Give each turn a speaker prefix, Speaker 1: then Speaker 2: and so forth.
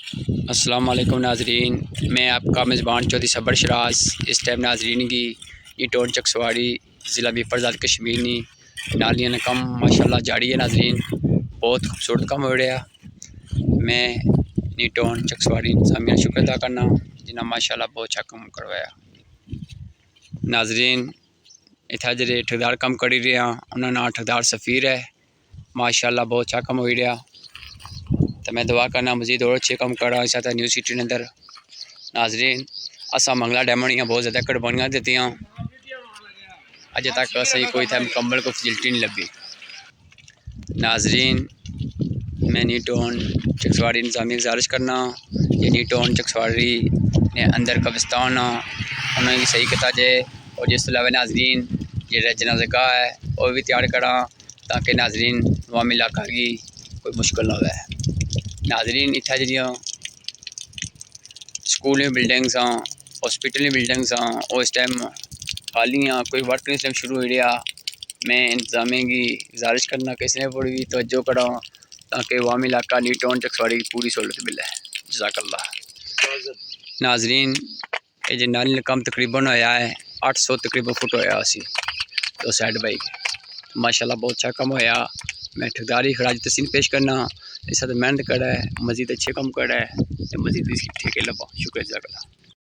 Speaker 1: السلام علیکم ناظرین، میں آپ کا میزبان چودھری صبر شراز اس ٹائم ناظرین کی یہ ٹون چکسواڑی ضلع بیفرزاد کشمیر نالیاں نے کم ماشاءاللہ جاڑی ہے ناظرین، بہت خوبصورت کم ہو رہا۔ میں ٹون چکسواڑی انتظامیہ شکر ادا کرنا جنہیں ماشاءاللہ بہت اچھا کم کروایا۔ ناظرین اتنا جڑے ٹھیکدار کم کری رہے ہیں انہوں نے ٹھیکدار سفیر ہے، ماشاءاللہ بہت اچھا کم ہوئی رہا۔ تو میں دعا کرنا مزید اور اچھے کم کرا اس طرح نیو سٹی اندر۔ ناظرین اساں منگلا ڈیمنڈیاں بہت زیادہ قربانیاں دیتی ہیں، اجے تک صحیح کوئی تھا مکمل کو فیسلٹی نہیں لبھی۔ ناظرین میں ٹون چکسواڑی انتظامیہ گزارش کرنا یہ ٹون چکسواڑی نے اندر قبرستان انہوں نے صحیح کتا جائے، اور جس علاوہ ناظرین جہاں جنازہ گاہ ہے وہ بھی تیار کرا تاکہ ناظرین عوامی علاقہ کی کوئی مشکل نہ ہو۔ ناظرین اتنا جہاں سکول بلڈنگس ہیں، ہاسپٹل بلڈنگس ہیں، وہ اس ٹائم خالی ہیں، کوئی ورک اس ٹائم شروع ہو رہا۔ میں انتظامیہ کی گزارش کرنا کہ اس نے پوری توجہ کرا تاکہ عوامی علاقہ ٹون چکسواڑی کی پوری سہولت ملے۔ جزاک اللہ۔ ناظرین یہ جو نالی کم تقریباً ہوا ہے 800 تقریباً فٹ ہوا اسی تو سائڈ بائی ماشاءاللہ بہت اچھا کم ہوا۔ میں ٹھیکداری خراج تحسین پیش کرنا اس طرح محنت کرا ہے، مزید اچھے کم کرا ہے، مزید اس ٹھیکے لبا۔ شکریہ جزاک اللہ۔